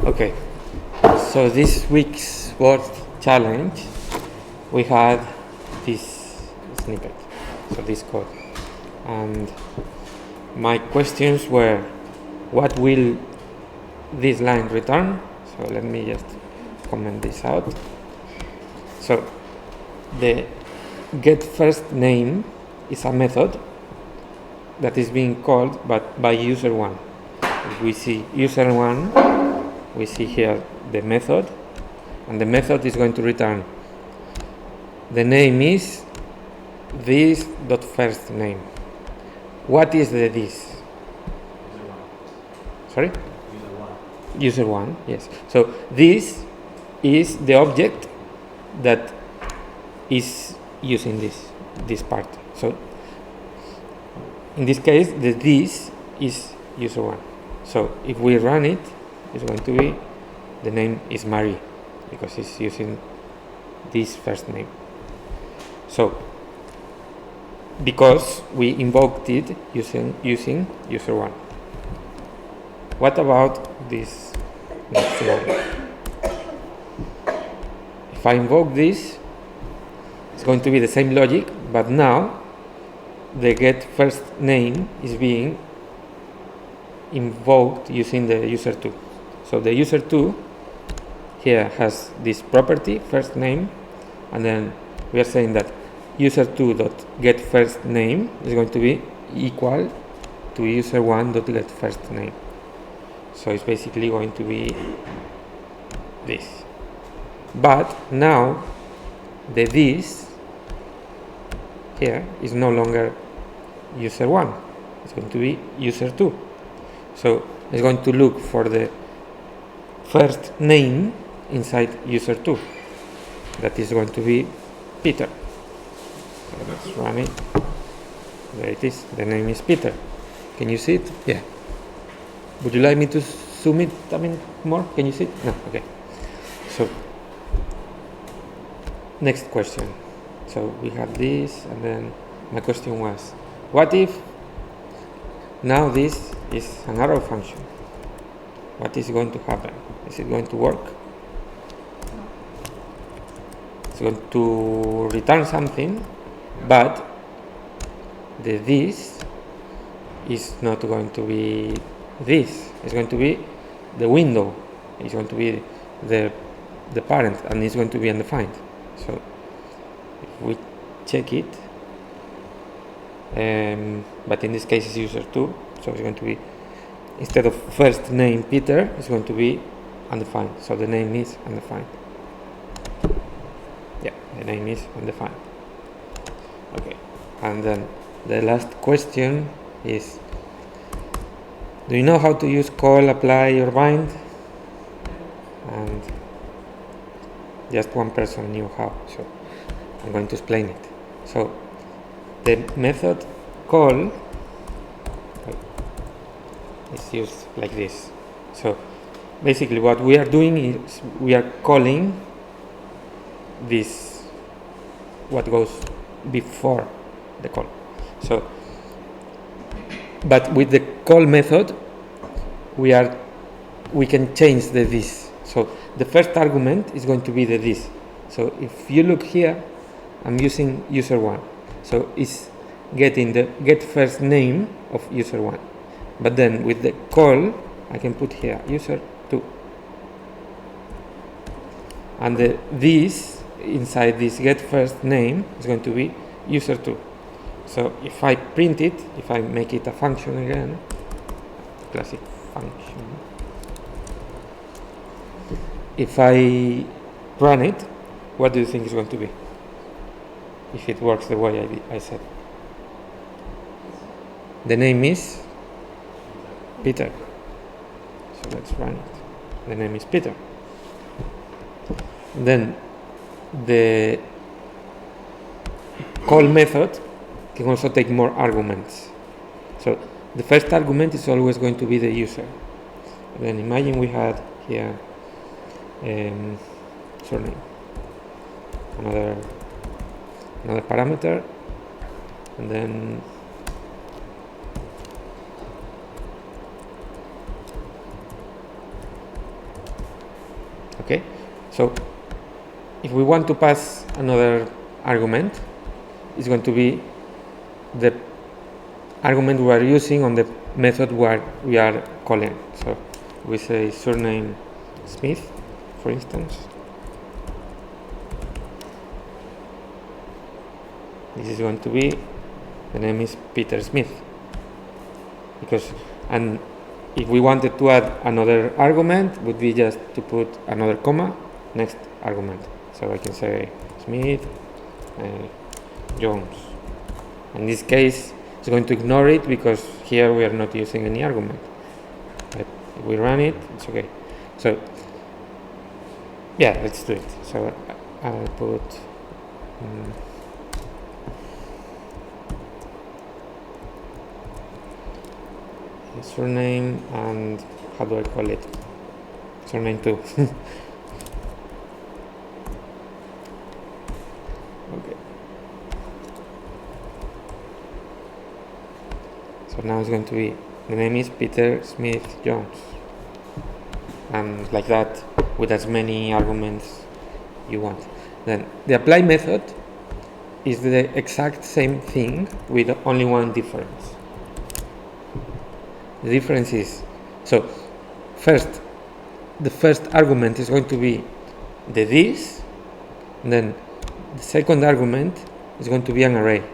Okay, so this week's word challenge, we had this snippet, so this code, and my questions were, what will this line return? So let me just comment this out. So the get first name is a method that is being called but by user one. If we see user one, we see here the method, and the method is going to return the name is this.first name. What is the this? Sorry? User one, yes. So this is the object that is using this part. So in this case, the this is user one. So if we run it, it's going to be the name is Marie because it's using this first name. So because we invoked it using user one. What about this next one? If I invoke this, it's going to be the same logic, but now the get first name is being invoked using the user2. So the user2 here has this property, first name, and then we are saying that user2.get first name is going to be equal to user1.get first name. So it's basically going to be this. But now the this here is no longer user1, it's going to be user2. So it's going to look for the first name inside user2. That is going to be Peter. So let's run it. There it is. The name is Peter. Can you see it? Yeah. Would you like me to zoom it a bit more? Can you see it? No. Okay. So next question. So we have this, and then my question was, what if now this is an arrow function? What is going to happen? Is it going to work? It's going to return something, but the this is not going to be this. It's going to be the window. It's going to be the parent, and it's going to be undefined. So if we check it, but in this case it's user2, so it's going to be, instead of first name Peter, it's going to be undefined. So the name is undefined. Yeah, the name is undefined. Okay, and then the last question is, do you know how to use call, apply, or bind? And just one person knew how, so I'm going to explain it. So the method call is used like this. So basically what we are doing is we are calling this, what goes before the call. So but with the call method we can change the this. So the first argument is going to be the this. So if you look here, I'm using user1, so it's getting the get first name of user1, but then with the call I can put here user2, and the this inside this get first name is going to be user2. So if I print it, if I make it a function again, classic function, if I run it, what do you think is going to be? If it works the way I said. The name is Peter. So let's run it. The name is Peter. Then the call method can also take more arguments. So the first argument is always going to be the user. Then imagine we had here surname, another parameter, and then Okay, so if we want to pass another argument, it's going to be the argument we are using on the method where we are calling. So we say surname Smith, for instance. This is going to be, the name is Peter Smith, because, and if we wanted to add another argument, would be just to put another comma next argument. So I can say Smith Jones. In this case, it's going to ignore it because here we are not using any argument. But if we run it, it's okay. So yeah, let's do it. So I'll put surname, and how do I call it? Surname too. Okay. So now it's going to be, the name is Peter Smith Jones, and like that with as many arguments you want. Then the apply method is the exact same thing with only one difference. The difference is, so first, the first argument is going to be the this, and then the second argument is going to be an array.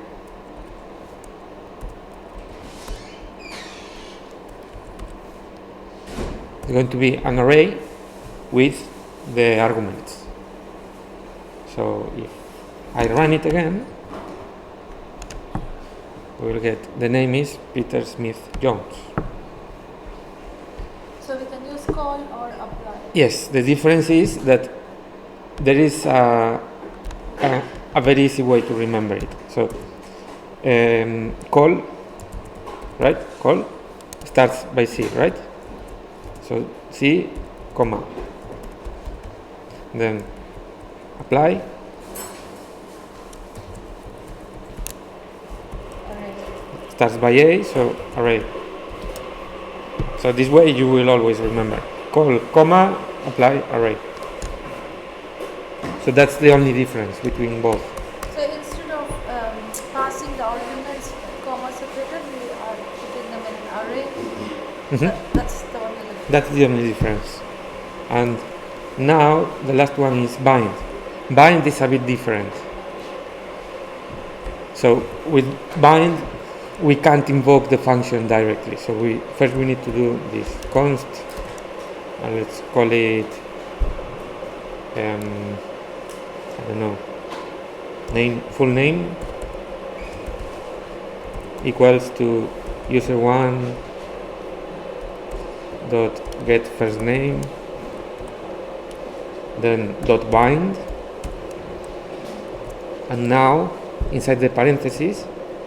It's going to be an array with the arguments. So if I run it again, we will get, the name is Peter Smith Jones. So we can use call or apply. Yes, the difference is that there is a very easy way to remember it. So call, right? Call starts by C, right? So C, comma. Then apply. Array. Starts by A, so array. So this way you will always remember. Call, comma, apply, array. So that's the only difference between both. So instead of passing the arguments comma separated, we are putting them in an array. That's the only difference. That's the only difference. And now the last one is bind. Bind is a bit different. So with bind, we can't invoke the function directly. So first we need to do this const, and let's call it I don't know, name, full name equals to user1 dot get first name, then dot bind, and now inside the parentheses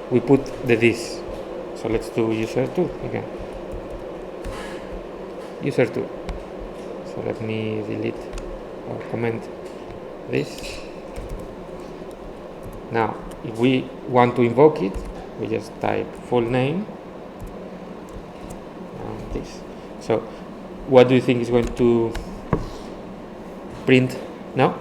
we put the this. So let's do user2 again. User2. So let me delete or comment this. Now if we want to invoke it, we just type full name and this. So what do you think is going to print now?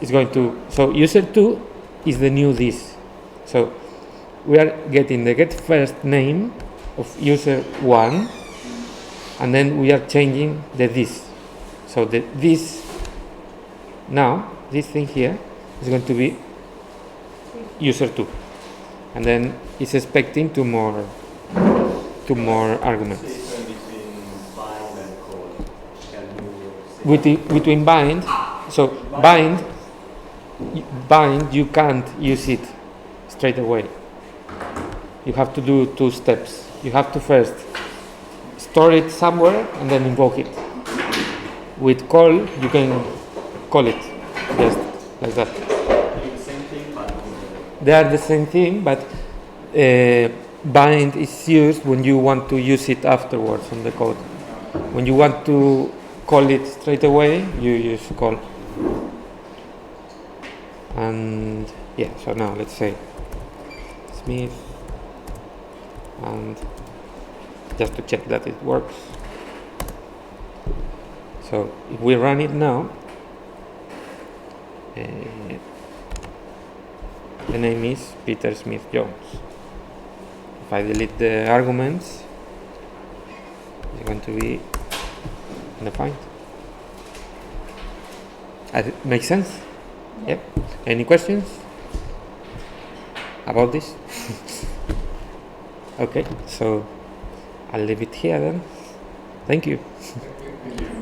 It's going to, so user2 is the new this. So we are getting the get first name of user1, and then we are changing the this. So the this, now this thing here is going to be user2, and then it's expecting two more arguments. Between bind, so bind you can't use it straight away. You have to do two steps. You have to first store it somewhere and then invoke it. With call, you can call it just like that. They are the same thing, but bind is used when you want to use it afterwards in the code. When you want to call it straight away, you use call. And yeah, so now let's say Smith, and just to check that it works. So if we run it now, the name is Peter Smith Jones. If I delete the arguments, it's going to be undefined. Makes sense? Yep. Any questions about this? Okay, so I'll leave it here then. Thank you. Thank you.